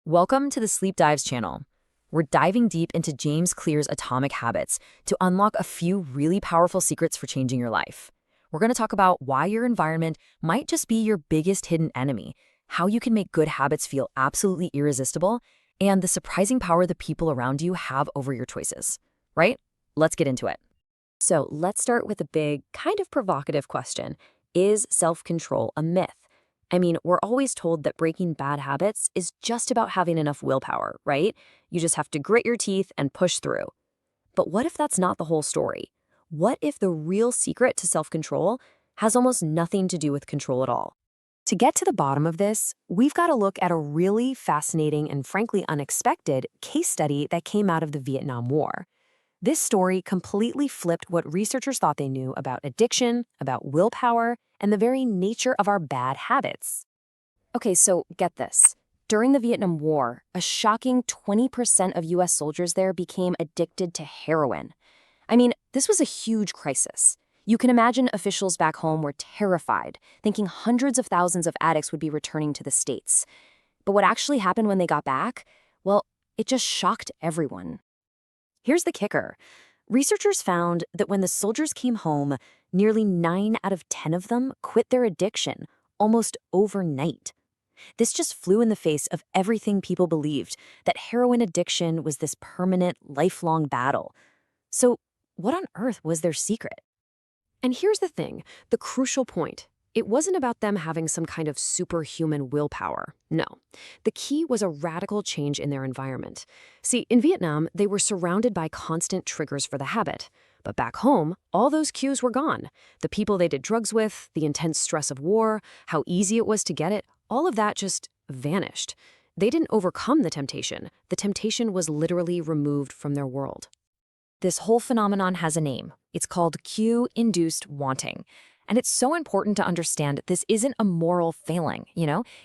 Welcome to the Sleep Dives channel. We're diving deep into James Clear's Atomic Habits to unlock a few really powerful secrets for changing your life. We're going to talk about why your environment might just be your biggest hidden enemy, how you can make good habits feel absolutely irresistible, and the surprising power the people around you have over your choices. Right? Let's get into it. So let's start with a big, kind of provocative question. Is self-control a myth? I mean, we're always told that breaking bad habits is just about having enough willpower, right? You just have to grit your teeth and push through. But what if that's not the whole story? What if the real secret to self-control has almost nothing to do with control at all? To get to the bottom of this, we've got to look at a really fascinating and frankly unexpected case study that came out of the Vietnam War. This story completely flipped what researchers thought they knew about addiction, about willpower, and the very nature of our bad habits. Okay, so get this. During the Vietnam War, a shocking 20% of US soldiers there became addicted to heroin. I mean, this was a huge crisis. You can imagine officials back home were terrified, thinking hundreds of thousands of addicts would be returning to the States. But what actually happened when they got back? Well, it just shocked everyone. Here's the kicker. Researchers found that when the soldiers came home, nearly 9 out of 10 of them quit their addiction almost overnight. This just flew in the face of everything people believed, that heroin addiction was this permanent, lifelong battle. So what on earth was their secret? And here's the thing, the crucial point. It wasn't about them having some kind of superhuman willpower. No. The key was a radical change in their environment. See, in Vietnam, they were surrounded by constant triggers for the habit. But back home, all those cues were gone. The people they did drugs with, the intense stress of war, how easy it was to get it, all of that just vanished. They didn't overcome the temptation. The temptation was literally removed from their world. This whole phenomenon has a name. It's called cue-induced wanting. And it's so important to understand this isn't a moral failing,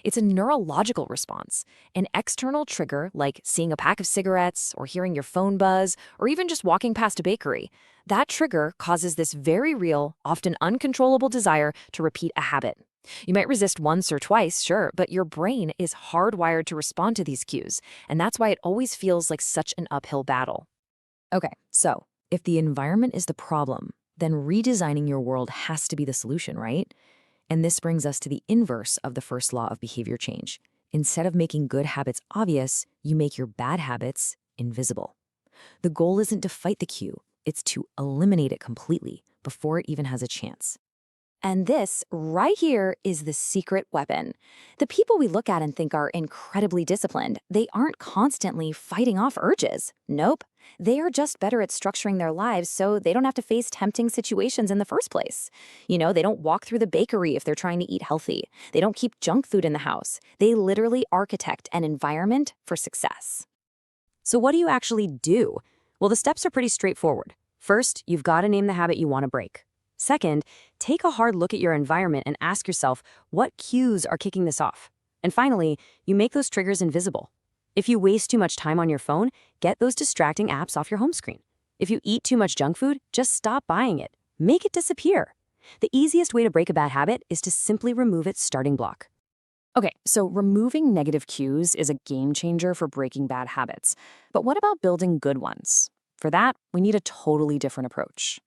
It's a neurological response. An external trigger, like seeing a pack of cigarettes, or hearing your phone buzz, or even just walking past a bakery, that trigger causes this very real, often uncontrollable desire to repeat a habit. You might resist once or twice, sure, but your brain is hardwired to respond to these cues, and that's why it always feels like such an uphill battle. Okay, so if the environment is the problem, then redesigning your world has to be the solution, right? And this brings us to the inverse of the first law of behavior change. Instead of making good habits obvious, you make your bad habits invisible. The goal isn't to fight the cue, it's to eliminate it completely before it even has a chance. And this, right here, is the secret weapon. The people we look at and think are incredibly disciplined, they aren't constantly fighting off urges. Nope. They are just better at structuring their lives so they don't have to face tempting situations in the first place. They don't walk through the bakery if they're trying to eat healthy. They don't keep junk food in the house. They literally architect an environment for success. So what do you actually do? Well, the steps are pretty straightforward. First, you've got to name the habit you want to break. Second, take a hard look at your environment and ask yourself, what cues are kicking this off? And finally, you make those triggers invisible. If you waste too much time on your phone, get those distracting apps off your home screen. If you eat too much junk food, just stop buying it. Make it disappear. The easiest way to break a bad habit is to simply remove its starting block. Okay, so removing negative cues is a game changer for breaking bad habits. But what about building good ones? For that, we need a totally different approach.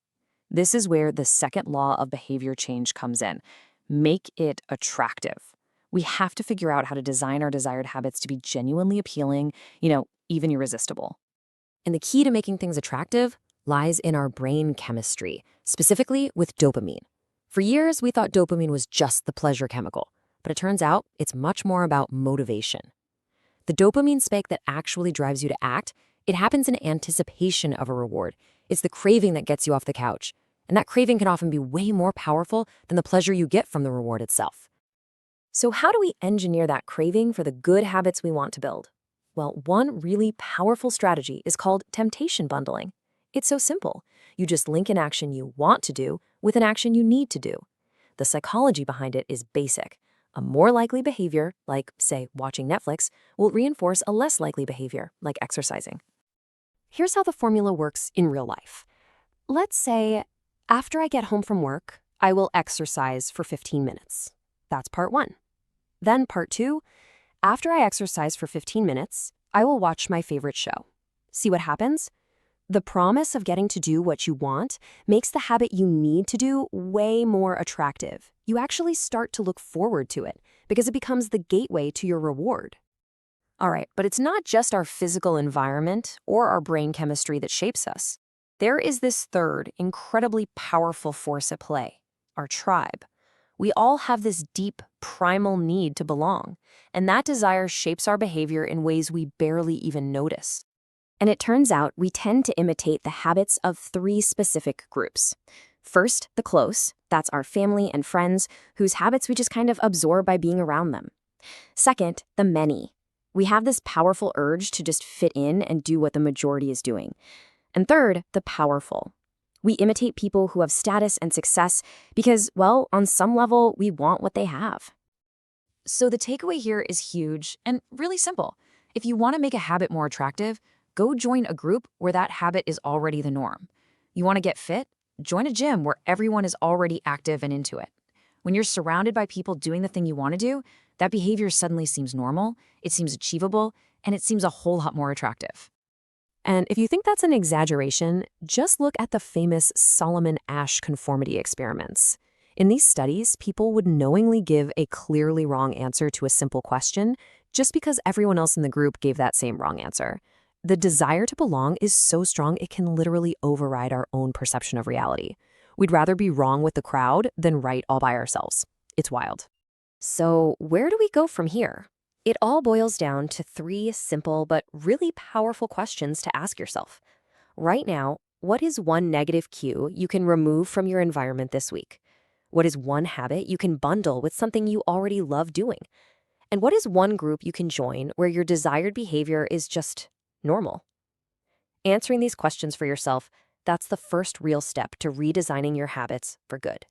This is where the second law of behavior change comes in. Make it attractive. We have to figure out how to design our desired habits to be genuinely appealing, even irresistible. And the key to making things attractive lies in our brain chemistry, specifically with dopamine. For years, we thought dopamine was just the pleasure chemical, but it turns out it's much more about motivation. The dopamine spike that actually drives you to act, it happens in anticipation of a reward. It's the craving that gets you off the couch. And that craving can often be way more powerful than the pleasure you get from the reward itself. So how do we engineer that craving for the good habits we want to build? Well, one really powerful strategy is called temptation bundling. It's so simple. You just link an action you want to do with an action you need to do. The psychology behind it is basic. A more likely behavior, like, say, watching Netflix, will reinforce a less likely behavior, like exercising. Here's how the formula works in real life. Let's say, after I get home from work, I will exercise for 15 minutes. That's part one. Then part two, After I exercise for 15 minutes, I will watch my favorite show. See what happens? The promise of getting to do what you want makes the habit you need to do way more attractive. You actually start to look forward to it because it becomes the gateway to your reward. All right, but it's not just our physical environment or our brain chemistry that shapes us. There is this third, incredibly powerful force at play, our tribe. We all have this deep, primal need to belong, and that desire shapes our behavior in ways we barely even notice. And it turns out we tend to imitate the habits of 3 specific groups. First, the close, that's our family and friends, whose habits we just kind of absorb by being around them. Second, the many. We have this powerful urge to just fit in and do what the majority is doing. And third, the powerful. We imitate people who have status and success because, well, on some level, we want what they have. So the takeaway here is huge and really simple. If you want to make a habit more attractive, go join a group where that habit is already the norm. You want to get fit? Join a gym where everyone is already active and into it. When you're surrounded by people doing the thing you want to do, that behavior suddenly seems normal, it seems achievable, and it seems a whole lot more attractive. And if you think that's an exaggeration, just look at the famous Solomon-Asch conformity experiments. In these studies, people would knowingly give a clearly wrong answer to a simple question just because everyone else in the group gave that same wrong answer. The desire to belong is so strong it can literally override our own perception of reality. We'd rather be wrong with the crowd than right all by ourselves. It's wild. So where do we go from here? It all boils down to 3 simple but really powerful questions to ask yourself. Right now, what is one negative cue you can remove from your environment this week? What is one habit you can bundle with something you already love doing? And what is one group you can join where your desired behavior is just normal? Answering these questions for yourself, that's the first real step to redesigning your habits for good.